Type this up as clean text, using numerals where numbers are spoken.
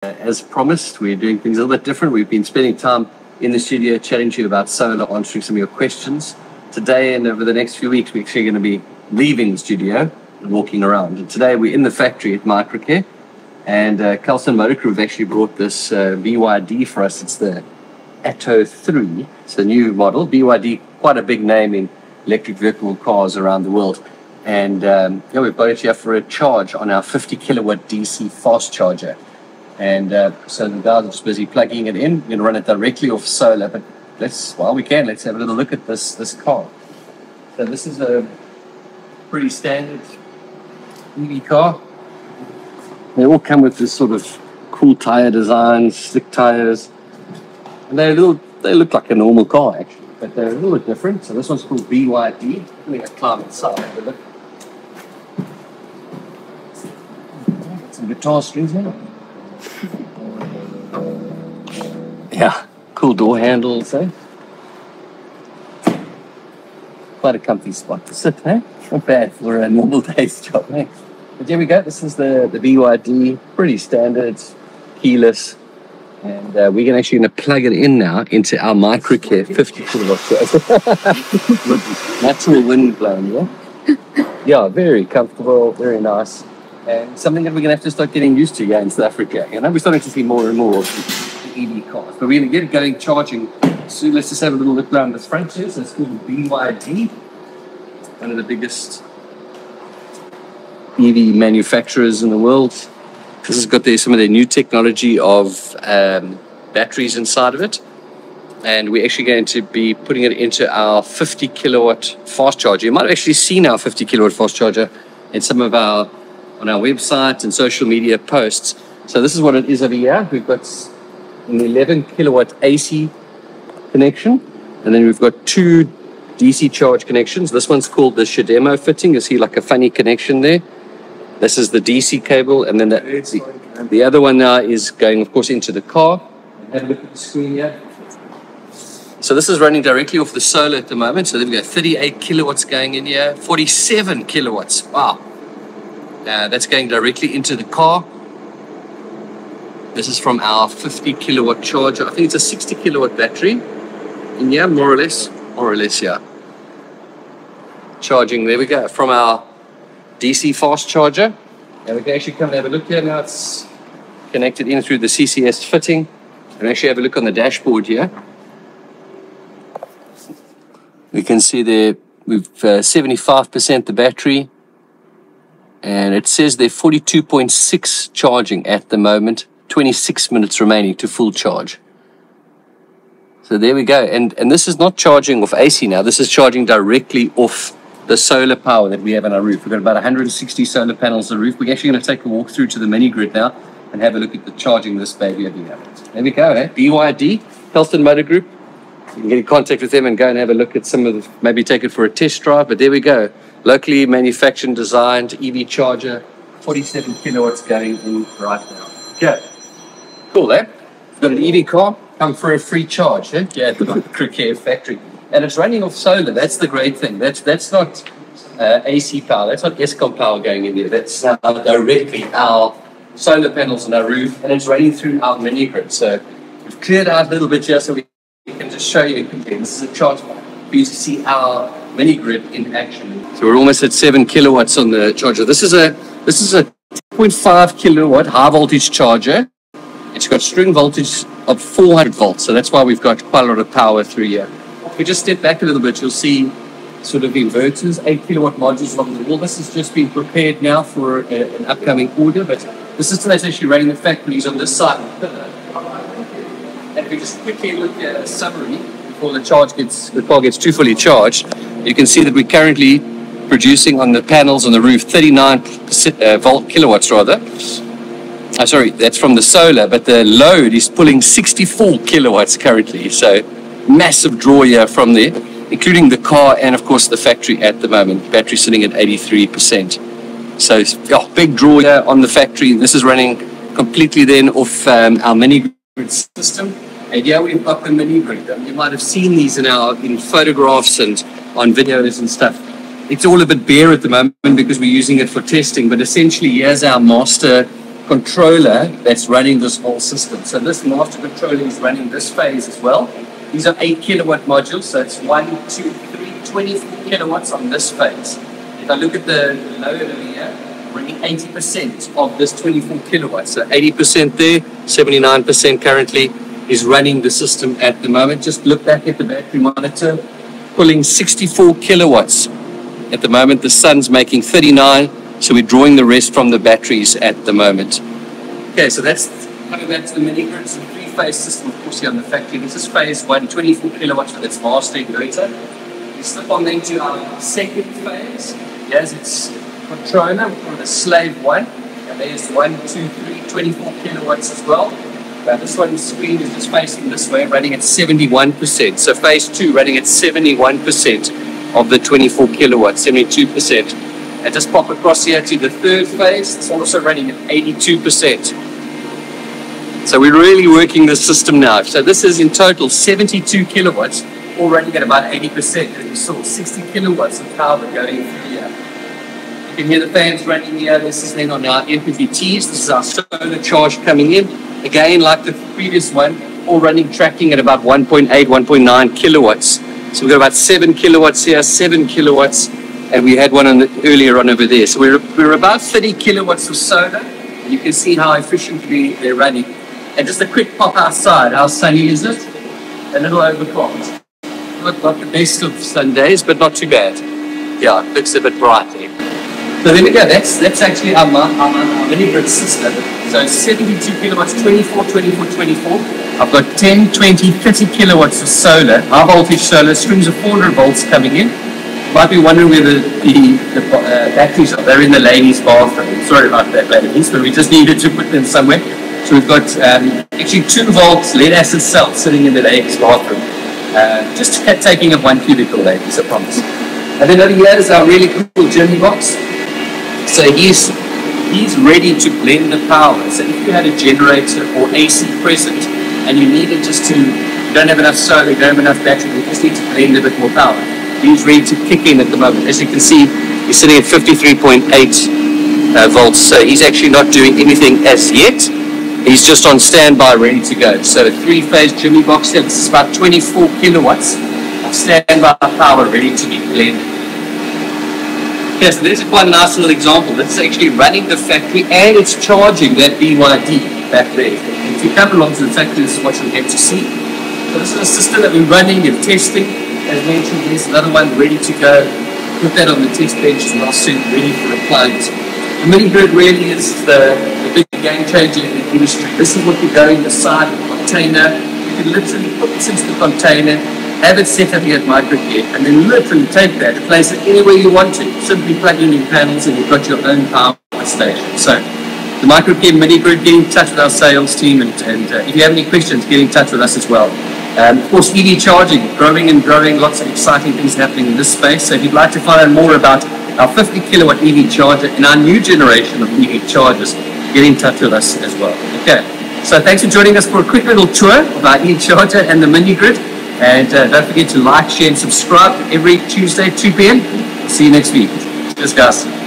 As promised, we're doing things a little bit different. We've been spending time in the studio chatting to you about solar, answering some of your questions. Today and over the next few weeks, we're actually going to be leaving the studio and walking around. And today we're in the factory at Microcare, and Kelson Motor Group have actually brought this BYD for us. It's the Atto 3. It's a new model. BYD, quite a big name in electric vehicle cars around the world. And we've got it here for a charge on our 50 kilowatt DC fast charger. And so the guys are just busy plugging it in. We're going to run it directly off solar, but while we can, let's have a little look at this car. So this is a pretty standard EV car. They all come with this sort of cool tire design, slick tires. And they look like a normal car, actually, but they're a little bit different. So this one's called BYD. Let me climb inside and have a look. Got some guitar strings here. Yeah, cool door handles, eh? Quite a comfy spot to sit, eh? Not bad for a normal day's job, eh? But there we go. This is the BYD, pretty standard, keyless. And we're actually going to plug it in now into our Microcare 50 kilowatt. Natural wind blowing, yeah? Yeah, very comfortable, very nice. And something that we're going to have to start getting used to here in South Africa. You know, we're starting to see more and more of the EV cars. But we're going to get it going, charging. So let's just have a little look around this front here. So it's called BYD, one of the biggest EV manufacturers in the world. This has got some of their new technology of batteries inside of it. And we're actually going to be putting it into our 50 kilowatt fast charger. You might have actually seen our 50 kilowatt fast charger in some of on our website and social media posts. So this is what it is over here. We've got an 11 kilowatt AC connection, and then we've got two DC charge connections. This one's called the Shademo fitting. You see like a funny connection there. This is the DC cable, and then the other one now is going, of course, into the car. Have a look at the screen here. So this is running directly off the solar at the moment. So there we go, 38 kilowatts going in here, 47 kilowatts. Wow. That's going directly into the car. This is from our 50 kilowatt charger. I think it's a 60 kilowatt battery in here, more or less, yeah. Charging, there we go, from our DC fast charger. And we can actually come and have a look here now. It's connected in through the CCS fitting. And actually have a look on the dashboard here. We can see there we've 75% the battery. And it says they're 42.6 charging at the moment, 26 minutes remaining to full charge. So there we go. And this is not charging off AC now. This is charging directly off the solar power that we have on our roof. We've got about 160 solar panels on the roof. We're actually going to take a walk through to the mini grid now and have a look at the charging this baby over here. There we go, eh? BYD, Kelson Motor Group. You can get in contact with them and go and have a look at some of maybe take it for a test drive. But there we go. Locally manufactured, designed EV charger, 47 kilowatts going in right now. Okay. Cool, eh? We've got an EV car, come for a free charge, eh? Yeah, at the Microcare factory. And it's running off solar. That's the great thing. That's not AC power. That's not Eskom power going in there. That's directly our solar panels on our roof, and it's running through our mini grid. So we've cleared out a little bit here so we can just show you quickly. This is a charge for you to see our mini grid in action. So we're almost at 7 kilowatts on the charger. This is a 0.5 kilowatt high voltage charger. It's got string voltage of 400 volts. So that's why we've got quite a lot of power through here. If we just step back a little bit, you'll see sort of inverters, 8 kilowatt modules along the wall. This has just been prepared now for an upcoming order, but the system that's actually running the factories on this side. And if we just quickly look at a summary before the car gets too fully charged, you can see that we're currently producing on the panels on the roof 39 kilowatts rather. Sorry, that's from the solar, but the load is pulling 64 kilowatts currently. So massive draw here from there, including the car and of course the factory at the moment. Battery sitting at 83%. So big draw here on the factory. This is running completely then off our mini grid system. And yeah, we've got the mini grid. You might have seen these in photographs and on videos and stuff. It's all a bit bare at the moment because we're using it for testing, but essentially here's our master controller that's running this whole system. So this master controller is running this phase as well. These are 8 kilowatt modules, so it's 1, 2, 3, 24 kilowatts on this phase. If I look at the load over here, running 80% of this 24 kilowatts. So 80% there, 79% currently is running the system at the moment. Just look back at the battery monitor, pulling 64 kilowatts. At the moment, the sun's making 39, so we're drawing the rest from the batteries at the moment. Okay, so that's coming back to the mini grid. It's a three-phase system, of course, here on the factory. This is phase 1, 24 kilowatts with its master inverter. We slip on then to our second phase. Here's its controller, we call it a slave 1. And there's 1, 2, 3, 24 kilowatts as well. This one's screen is just facing this way, running at 71%. So phase 2 running at 71% of the 24 kilowatts, 72%. And just pop across here to the third phase. It's also running at 82%. So we're really working this system now. So this is in total 72 kilowatts, all running at about 80%. And you saw 60 kilowatts of power going through here. You can hear the fans running here. This is then on our MPPTs. This is our solar charge coming in. Again, like the previous one, all running, tracking at about 1.8, 1.9 kilowatts. So we've got about 7 kilowatts here, 7 kilowatts, and we had one earlier on over there. So we're about 30 kilowatts of solar. And you can see how efficiently they're running. And just a quick pop outside. How sunny is it? A little overcast. Not the best of Sundays, but not too bad. Yeah, it looks a bit bright there. So there we go, that's actually our mini grid system. So 72 kilowatts, 24, 24, 24. I've got 10, 20, 30 kilowatts of solar, high voltage solar, strings of 400 volts coming in. You might be wondering where the batteries are. They're in the ladies' bathroom. Sorry about that, ladies, but we just needed to put them somewhere. So we've got actually 2 volts lead acid cells sitting in the ladies' bathroom. Just taking up 1 cubicle, ladies, I promise. And then over here is our really cool Jimmy box. So he's ready to blend the power. So if you had a generator or AC present and you needed you don't have enough solar, you don't have enough battery, you just need to blend a bit more power. He's ready to kick in at the moment. As you can see, he's sitting at 53.8 volts. So he's actually not doing anything as yet. He's just on standby, ready to go. So a 3-phase Jimmy box here. This is about 24 kilowatts of standby power ready to be blended. Okay, so there's quite a nice little example. This is actually running the factory and it's charging that BYD back there. If you come along to the factory, this is what you'll get to see. So this is a system that we're running and testing. As mentioned, there's another one ready to go. Put that on the test bench as well soon, ready for a client. The mini grid really is the big game changer in the industry. This is what you go inside the container. You can literally put this into the container, have it set up here at Microcare, and then literally take that and place it anywhere you want to. Simply plug in your panels and you've got your own power station. So the Microcare mini grid, get in touch with our sales team, and if you have any questions, get in touch with us as well. Of course, EV charging, growing and growing, lots of exciting things happening in this space. So if you'd like to find out more about our 50 kilowatt EV charger and our new generation of EV chargers, get in touch with us as well. Okay, so thanks for joining us for a quick little tour of our EV charger and the mini grid. And don't forget to like, share, and subscribe every Tuesday, 2 p.m. See you next week. Cheers, guys.